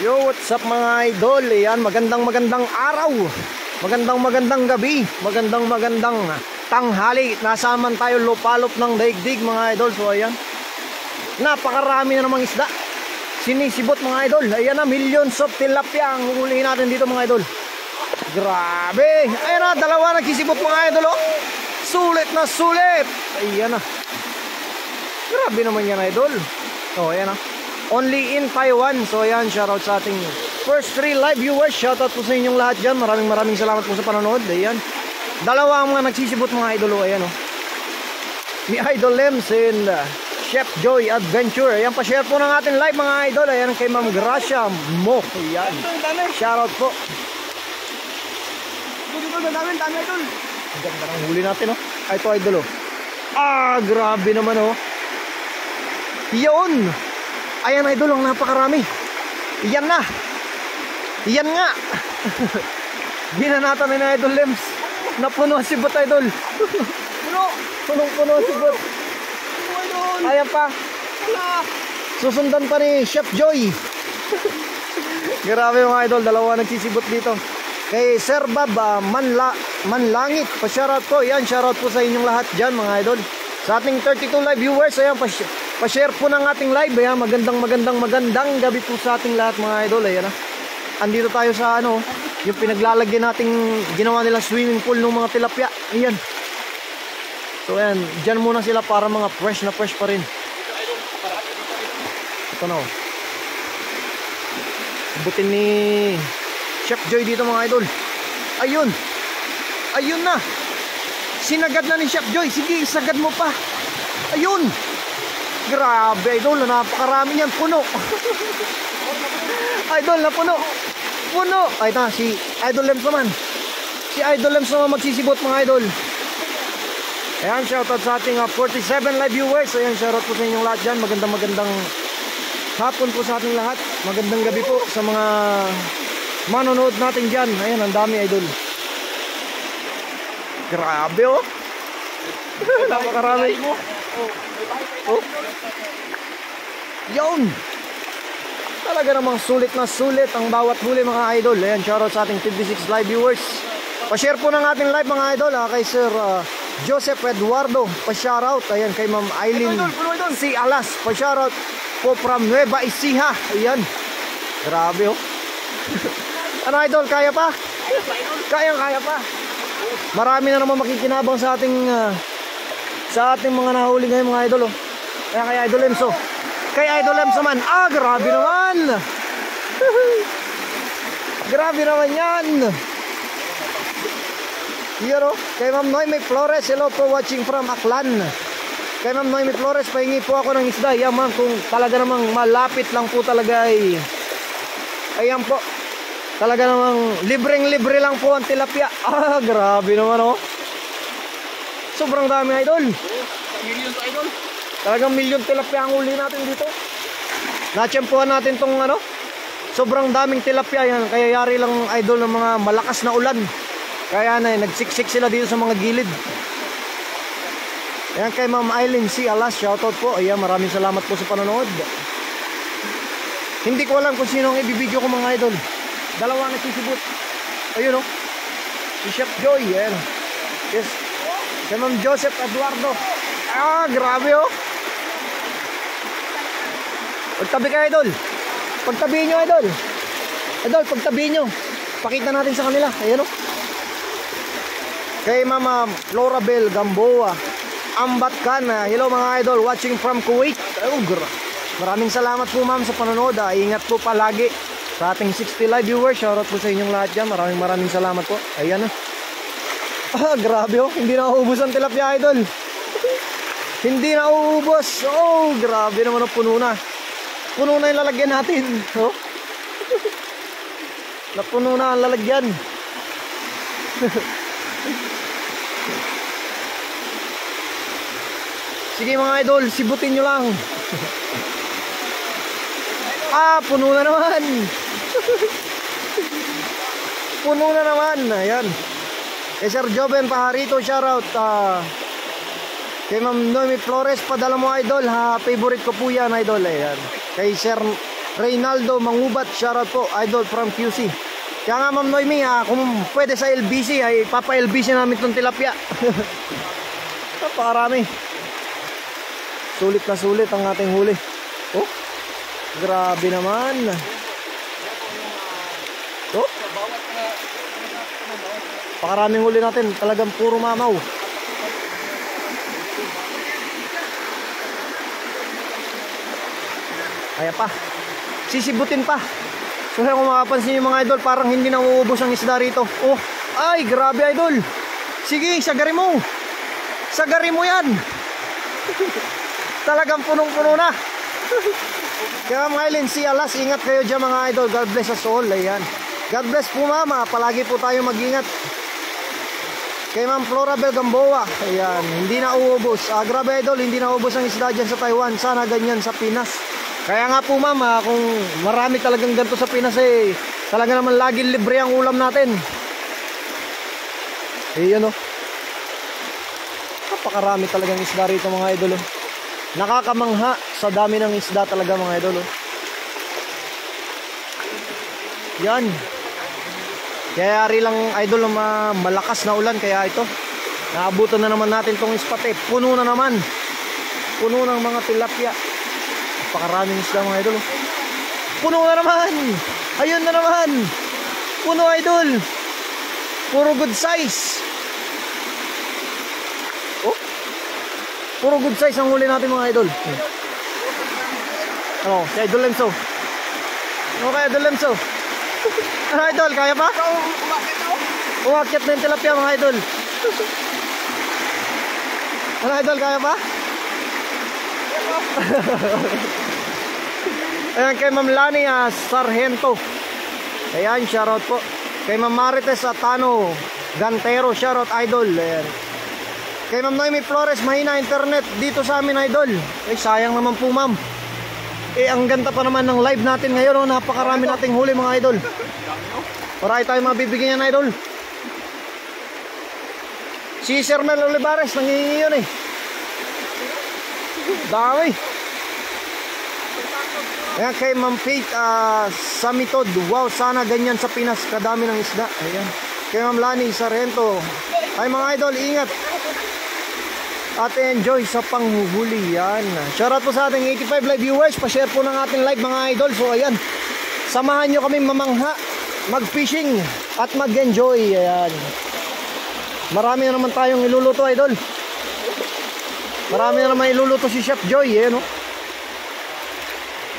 Yo, what's up mga idol? Ayan, magandang araw. Magandang gabi. Magandang tanghali. Nasaman tayo lupalop ng daigdig mga idol. So ayan, napakarami na namang isda. Sinisibot mga idol. Ayan na, millions of tilapia ang hulihin natin dito mga idol. Grabe. Ayan na, dalawa nagsisibot mga idol, oh. Sulit na sulit. Ayan na. Grabe naman yan idol. So ayan na, only in Taiwan. So ayan, shoutout sa ating first 3 live viewers. Shoutout po sa inyong lahat dyan. Maraming salamat po sa panonood. Ayan, dalawa ang mga nagsisibot mga idol, oh. Ayan, oh. Ni Idol Lems and Chef Joy Adventure. Ayan, pa-share po ng ating live mga idol. Ayan, kay Ma'am Gracia Mo. Ayan, shoutout po. Dami idol. Ang ganda ng huli natin, oh. Ay, ito idol, oh. Grabe naman, oh. Yun. Ayan idol, ang napakarami. Yan na. Yan nga. Ginanatan na Idol Lems. Napuno ang sibot idol. Punong-puno ang sibot. Ayan pa. Susundan pa ni Chef Joy. Grabe mga idol, dalawa nagsisibot dito. Kay Sir Bob Manlangit, pa-shoutout po. Yan, shoutout po sa inyong lahat dyan mga idol. Sa ating 32 live viewers, ayan, pa-share po ng ating live. Ayan, magandang gabi po sa ating lahat mga idol. Ayan, andito tayo sa ano, yung pinaglalagyan nating ginawa nila swimming pool ng mga tilapia. Ayan. So ayan, dyan muna sila para mga fresh na fresh pa rin. Ito na, oh. Butin ni Chef Joy dito mga idol. Ayun. Ayun na. Sinagad na ni Chef Joy. Sige, isagad mo pa. Ayun. Grabe idol, napakarami niyan. Puno. Idol, na puno. Puno. Ay na, si Idol Lems naman. Si Idol Lems naman magsisibot mga idol. Ayan, shoutout sa ating 47 live viewers. Ayan, shoutout po sa inyong lahat dyan. Magandang hapon po sa ating lahat. Magandang gabi po sa mga manonood natin dyan. Ayan, ang dami idol. Grabe, oh. Napakarami mo. Oh. Yun. Talaga namang sulit na sulit ang bawat huli mga idol. Ayan, shoutout sa ating 56 live viewers. Pa-share po ng ating live mga idol, kay Sir Joseph Eduardo. Pa-shoutout. Ayan, kay Ma'am Aileen C. Alas. Pa-shoutout po from Nueva Ecija. Ayan. Grabe, oh. Ano idol, kaya pa? Kaya pa. Marami na naman makikinabang sa ating mga nahuli ngayon mga idol, oh. Kaya kay Idol Lems, oh. Kay Idol Lems naman. Grabe naman. Grabe naman yan. Yan, oh. Kay Ma'am Noemi Flores, hello po, watching from Aklan. Kay Ma'am Noemi Flores, pahingi po ako ng isda. Yan ma'am, kung talaga namang malapit lang po talaga ay ayan po. Talaga namang libreng-libre lang po ang tilapia. Grabe naman, oh. Sobrang dami idol. Million to idol. Talagang million tilapia ang uli natin dito. Natsyempuhan natin tong ano, sobrang daming tilapia yan. Kaya yari lang idol ng mga malakas na ulan. Kaya na nagsiksik sila dito sa mga gilid. Ayan, kay Ma'am Aileen C. Alas, shoutout po. Ayan, maraming salamat po sa panonood. Hindi ko alam kung sino ang ibibideo ko mga idol. Dalawa nagsisibot. Ayun, oh. Si Chef Joy. Ayan. Yes. Si Ma'am Joseph Eduardo. Grabe, oh. Pagtabi ka idol. Pagtabihin nyo idol. Idol, pagtabihin nyo. Pakita natin sa kanila. Ayan, oh. Kay Mama Florabel Gamboa Ambat Khan. Hello mga idol, watching from Kuwait. Maraming salamat po ma'am sa panonood. Ingat po palagi sa ating 60 live viewers. Shoutout po sa inyong lahat dyan. Maraming salamat po. Ayan, oh. Grabe, oh. Hindi na uubos ang tilapia idol. Hindi na uubos. Grabe naman, oh. Puno na yung lalagyan natin, oh. Napuno na ang lalagyan. Sige mga idol, sibutin nyo lang. Puno na naman. Puno na naman. Ayan. Kay Sir Joven Pajarito, shoutout. Kay Ma'am Noemi Flores, padala mo idol. Favorite ko po yan idol. Ayan. Kay Sir Reynaldo Mangubat, shoutout po, idol from QC. Kaya nga Ma'am Noemi, kung pwede sa LBC ay papa-LBC namin itong tilapia. Napakarami. Sulit na sulit ang ating huli. Oh, grabe naman. Oh, pakaraming huli natin, talagang puro mamaw. Kaya pa, sisibutin pa. So kung makapansin nyo mga idol, parang hindi na uubos ang isda rito. Oh, ay grabe idol. Sige, sagari mo. Sagari mo yan. Talagang punong-puno na. Kaya mga Eileen, si Alas, ingat kayo dyan mga idol. God bless us all. Ayan. God bless po mama. Palagi po tayo mag-ingat. Kay Ma'am Florabel Gamboa. Ayan, hindi na uubos. Grabe idol, hindi na uubos ang isda dyan sa Taiwan. Sana ganyan sa Pinas. Kaya nga po ma'am, kung marami talagang ganito sa Pinas eh, talaga naman laging libre ang ulam natin. Eh yan o. Napakarami talagang isda rito mga idol. Nakakamangha sa dami ng isda talaga mga idol. Yan. Kaya ari lang idol malakas na ulan, kaya ito naabutan na naman natin tong spot eh. Puno na naman. Puno ng mga tilapia. Napakaraming isda mga idol. Puno na naman. Ayun na naman. Puno idol. Puro good size. Oh, puro good size ang huli natin mga idol. Ano, si Idol Lemso. Ano kaya Idol Lemso? Ano idol, kaya pa? Umakyat na yung tilapia mga idol. Ano idol, kaya pa? Ayan kay Ma'am Lani Sargento. Ayan, shoutout po. Kay Ma'am Marites Atano Gantero, shoutout idol. Ayan. Kay Ma'am Noemi Flores, mahina internet dito sa amin idol. Ay sayang naman po ma'am. Eh ang ganda pa naman ng live natin ngayon, oh. Napakarami nating huli mga idol. Marami tayo mabibigyan yan idol. Si Sir Mel Olivares nangingi yun eh. Dami. Ayan kay Ma'am Faith Samitod. Wow, sana ganyan sa Pinas, kadami ng isda. Ayan. Kay Ma'am Lani Sargento. Ay mga idol, ingat at enjoy sa panghuhuli. Yan. Shoutout po sa ating 85 live viewers. Pa-share po ng ating live mga idol. So ayan, samahan nyo kami mamangha, mag-fishing at mag-enjoy. Ayan. Marami na naman tayong iluluto idol. Marami na naman iluluto si Chef Joy eh, no?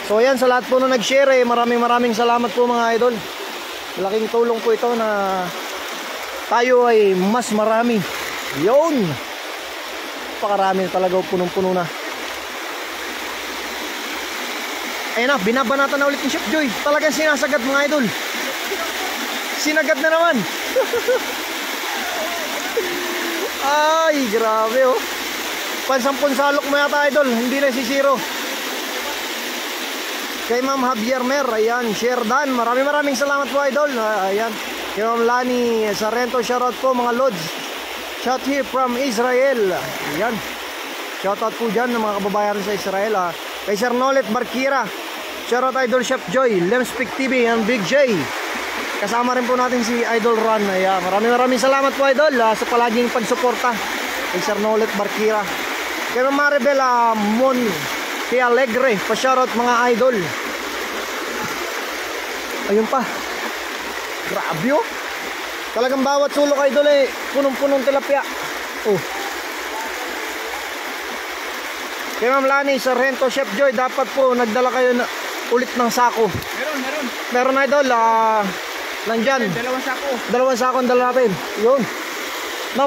So ayan, sa lahat po na nag-share eh, maraming salamat po mga idol. Malaking tulong po ito na tayo ay mas marami. Yun. Pakarami talaga, punong-puno na. Ayun na, binabanatan na ulit ni Chef Joy. Talagang sinasagad mga idol. Sinagad na naman. Ay, grabe oh. Pansampun salok mo yata idol, hindi na sisiro. Kay Ma'am Javier Mer, ayan, share dan. Maraming salamat po idol. Ayan. Kay Ma'am Lani Sargento, shoutout po mga lods. Shout here from Israel. Ayan. Shoutout po dyan ng mga kababayan sa Israel. Kay Sir Nolet Barkira, shoutout idol Chef Joy, Lemspic TV and Big J. Kasama rin po natin si Idol Ron. Ayan. Maraming salamat po idol sa palaging pagsuporta kay Sir Nolet Barkira. Kay Ma'am Maribel Monte Alegre, pa-shoutout mga idol. Ayun pa. Grabe oh. Talagang bawat sulok idol eh, punong-punong tilapia. Oh. Kay Ma'am Lani Sargento, Chef Joy, dapat po nagdala kayo ulit ng sako. Meron idol, nandyan. Dalawang sako ang dala natin. Yun.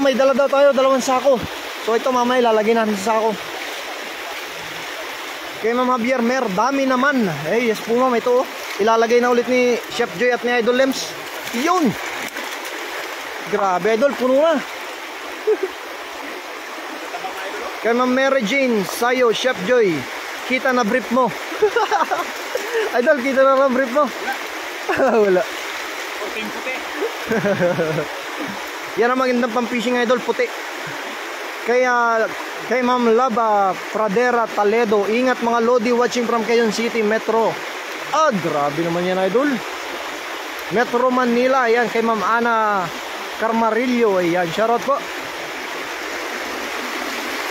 May dala daw tayo, 2 sako. So ito mamaya ilalagay natin sa sako. Kay Ma'am Javier Mer, dami naman. Eh yes po ma'am, ito oh. Ilalagay na ulit ni Chef Joy at ni Idol Lems. Yun. Grabe idol, puno na. Kay Ma'am Mary Jane Sayo, Chef Joy, kita na brief mo. Idol, kita na brief mo. Wala. Puti. Yan ang magandang pang-fishing idol, puti. Kay Ma'am Laba Pradera Toledo, ingat mga Lodi watching from Quezon City Metro. Grabe naman yan, idol. Metro Manila, ayan, kay Ma'am Ana Carmarillo, ayan, shoutout po.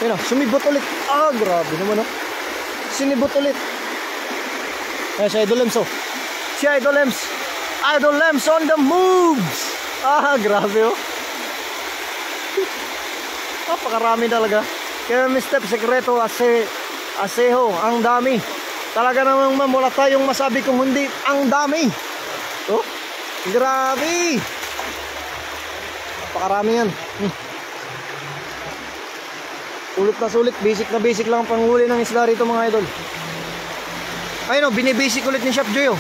Ayan, sumibot ulit. Grabe naman, oh. Sinibot ulit. Ayan, si Idol Lems, oh. Si Idol Lems. Idol Lems on the moves. Grabe, oh. Napakarami talaga. Kaya Mr. Secreto Aseho, ang dami. Talaga namang ma'am, wala tayong masabi kung hindi. Ang dami. Oh, grabe. Napakarami yan. Sulit na sulit. Basic na basic lang ang panghuli ng isla rito, mga idol. Ayun, oh, binibasic ulit ni Chef Joy, oh.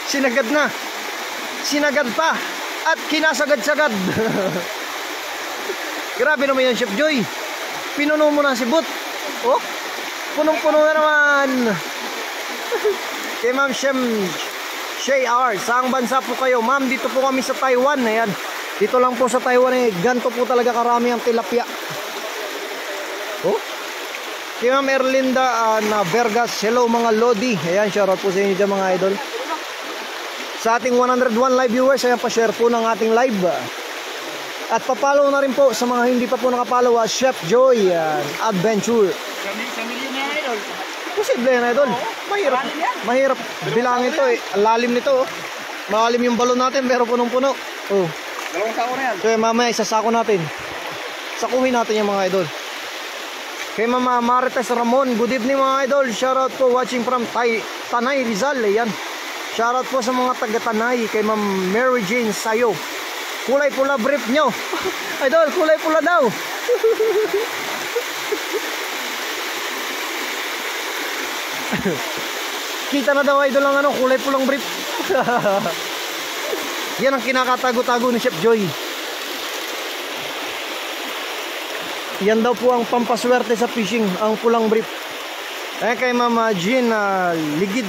Sinagad na. Sinagad pa. At kinasagad-sagad. Grabe naman yan, Chef Joy. Pinuno mo na si But. Oh, punong-puno na naman. Kay Ma'am Shay R, saang bansa po kayo? Ma'am, dito po kami sa Taiwan. Ayan, dito lang po sa Taiwan, ganto po talaga karami ang tilapia. Oh, kay Ma'am Erlinda na Vergas, hello mga Lodi. Ayan, shoutout po sa inyo dyan, mga idol. Sa ating 101 live viewers, ayan, pa-share po ng ating live. At pa-follow na rin po sa mga hindi pa po nakapollow, Chef Joy Adventure. Sa milyon na, idol. Posible yan, idol. Mahirap bilangin ito, eh. Ang lalim nito, oh. Malalim yung balon natin, pero punong-puno. Oh. Dalawang sako na yan. So mamaya isasako natin. Sakuhin natin yung mga idol. Kay Mama Marites Ramon, good evening mga idol. Shoutout po watching from Tanay Rizal. Ayan. Shoutout po sa mga taga-Tanay. Kay Ma'am Mary Jane Sayo. Kulay pula brief nyo. Idol, kulay pula daw. Kita na daw, idol, ang kulay pulang brief. Yan ang kinakatago-tago ni Chef Joy. Yan daw po ang pampaswerte sa fishing, ang pulang brief. Ayan kay Mama Jean Ligid.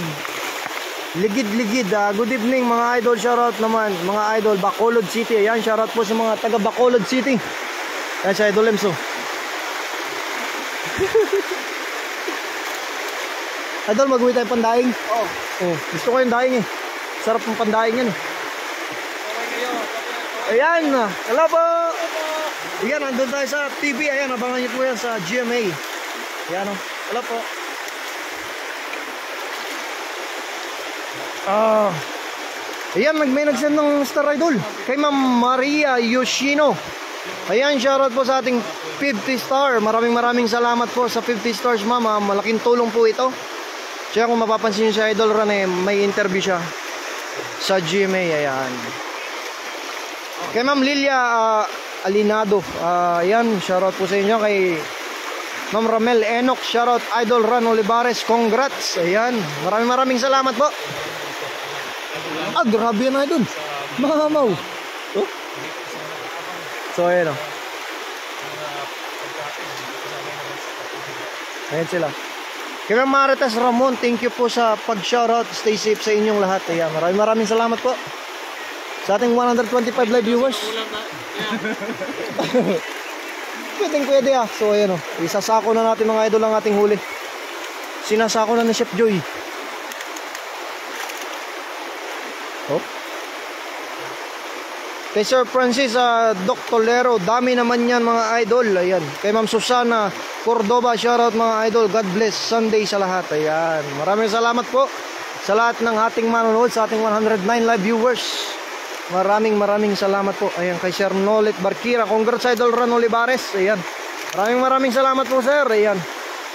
Good evening mga idol, shoutout naman mga idol Bacolod City. Ayan, shoutout po sa mga taga Bacolod City. Ayan si Idol Lems, oh. Idol, mag-uwi tayo pandaing. Oh, gusto ko yung daing, eh. Sarap ng pandaing yan, eh. Ayan, hello po. Ayan, nandun tayo sa TV. Ayan, abangan niyo po yan sa GMA. Ayan, oh. Hello po. Ayan, may nagsend ng Star Idol kay Ma'am Maria Yoshino. Ayan, shoutout po sa ating 50 star. Maraming salamat po sa 50 stars, ma'am. Malaking tulong po ito. Kaya kung mapapansin niyo si Idol Ran, may interview siya sa GMA. Ayan. Kay Ma'am Lilia Alinado. Ayan, shoutout po sa inyo. Kay Ma'am Ramel Enoch, shoutout Idol Ran Olivares. Congrats. Ayan, maraming salamat po. Grabe yan, idol. Mamaw. Oh. So, ayan, oh. Ayan sila. Kaya Marites Ramon, thank you po sa pag-shoutout. Stay safe sa inyong lahat. Ayan, maraming salamat po sa ating 125 live viewers. Pwede, ah. So, ayan, oh. Isasako na natin, mga idol, ang ating huli. Sinasako na ni Chef Joy. Oh. Kay Sir Francis Doc Tolero, dami naman yan mga idol. Ayan. Kay Ma'am Susana Cordoba, shoutout mga idol. God bless Sunday sa lahat. Ayan. Maraming salamat po sa lahat ng ating manonood, sa ating 109 live viewers. Maraming salamat po. Ayan, kay Sir Nolet Barkira, congrats Idol Ran Olivares. Ayan. Maraming salamat po, sir. Ayan.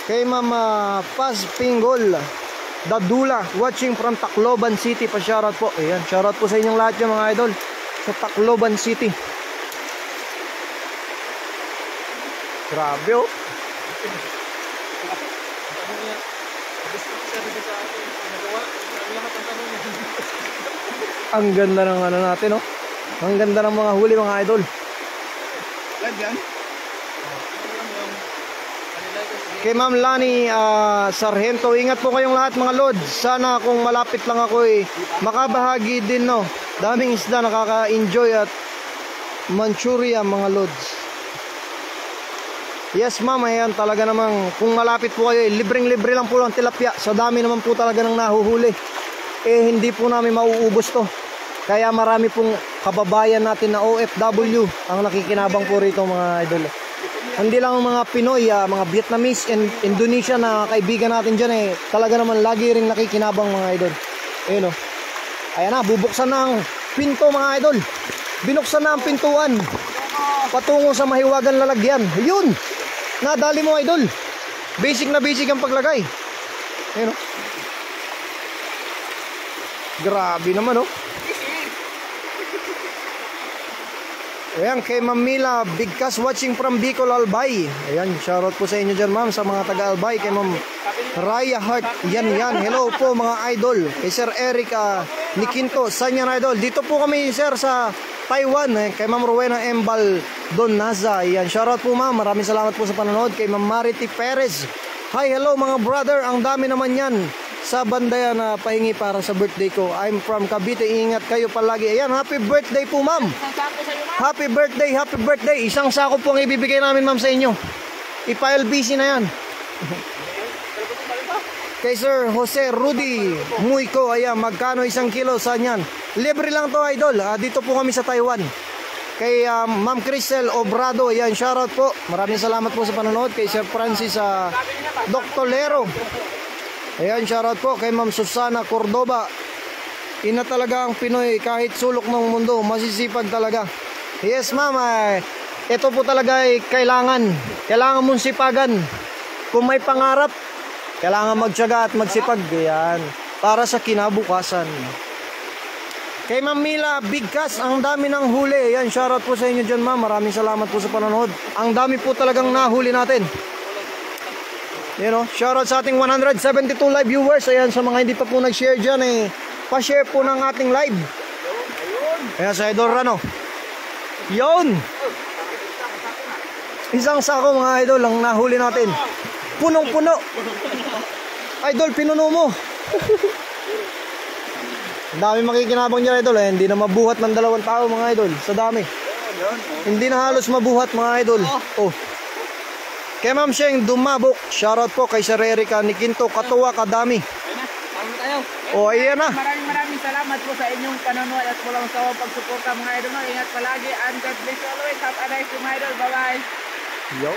Kay Ma'am Paz Pingol Dadula, watching from Tacloban City, pa-shoutout po. Ayan, shoutout po sa inyong lahat yung mga idol sa Tacloban City. Grabe, oh. Ang ganda ng ano natin, oh. Ang ganda ng mga huli, mga idol. Live yan? Kay Ma'am Lani Sargento, ingat po kayong lahat mga lods. Sana kung malapit lang ako makabahagi din, no. Daming isda, nakaka-enjoy at Manchuria mga lods. Yes ma'am, ayan talaga namang kung malapit po kayo, libreng-libre lang po ang tilapia. Sa dami naman po talaga ng nahuhuli. Hindi po namin mauubos to. Kaya marami pong kababayan natin na OFW ang nakikinabang po rito mga idol. Hindi lang mga Pinoy, mga Vietnamese and Indonesia na kaibigan natin dyan talaga naman lagi ring nakikinabang mga idol. Ayun o. Ayan na, bubuksan na ang pinto mga idol. Binuksan na ang pintuan patungo sa mahiwagang lalagyan. Yun! Nadali mo idol. Basic na basic ang paglagay. Ayun o. Grabe naman o. Ayan, kay Ma'am Mila Bigkas watching from Bicol, Albay. Ayan, shoutout po sa inyo dyan ma'am, sa mga taga Albay. Kay Ma'am Raya Hart, yan. Hello po mga idol. Kay Sir Eric Nikinto, saan yan idol? Dito po kami sir sa Taiwan. Kay Ma'am Rowena Embal Don Naza. Ayan, shoutout po ma'am, maraming salamat po sa panonood. Kay Ma'am Marity Perez, hi, hello mga brother, ang dami naman yan sa bandaya na pahingi para sa birthday ko. I'm from Cavite, ingat kayo palagi. Ayan, happy birthday po ma'am. Happy birthday, happy birthday. Isang sako po ang ibibigay namin ma'am sa inyo. I-file BC na yan. Kay Sir Jose Rudy Muiko, ayan, magkano 1 kilo, saan yan? Libre lang to idol, dito po kami sa Taiwan. Kay Ma'am Crisel Obrado, ayan, shoutout po. Maraming salamat po sa panonood. Kay Sir Francis Doctolero, ayan, shoutout po. Kay Ma'am Susana Cordoba, ina talaga ang Pinoy, kahit sulok ng mundo, masisipag talaga. Yes ma'am, ito po talaga ay kailangan mong sipagan. Kung may pangarap, kailangan magtiyaga at magsipag. Ayan, para sa kinabukasan. Kay Ma'am Mila Bigkas, ang dami ng huli. Ayan, shoutout po sa inyo dyan ma'am. Maraming salamat po sa panonood. Ang dami po talagang nahuli natin. Shoutout sa ating 172 live viewers. Ayan, sa mga hindi pa po nag-share dyan, pa-share po ng ating live. Ayan, sa Idol Rano. Yun! Isang sako mga idol ang nahuli natin. Punong-puno. Idol, pinuno mo. Ang dami makikinabang dyan idol. Hindi na mabuhat ng 2 tao mga idol. Sa dami. Hindi na halos mabuhat mga idol. Kay Ma'am Sheng Dumabok, shoutout po kay Sir Erica Nikinto, katuwa kadami. Ayan na. Maraming salamat po sa inyong panonood at walang sawang pagsuporta mga idol. Ingat palagi and God bless you always. Have a nice day mga idol. Bye bye. Yo.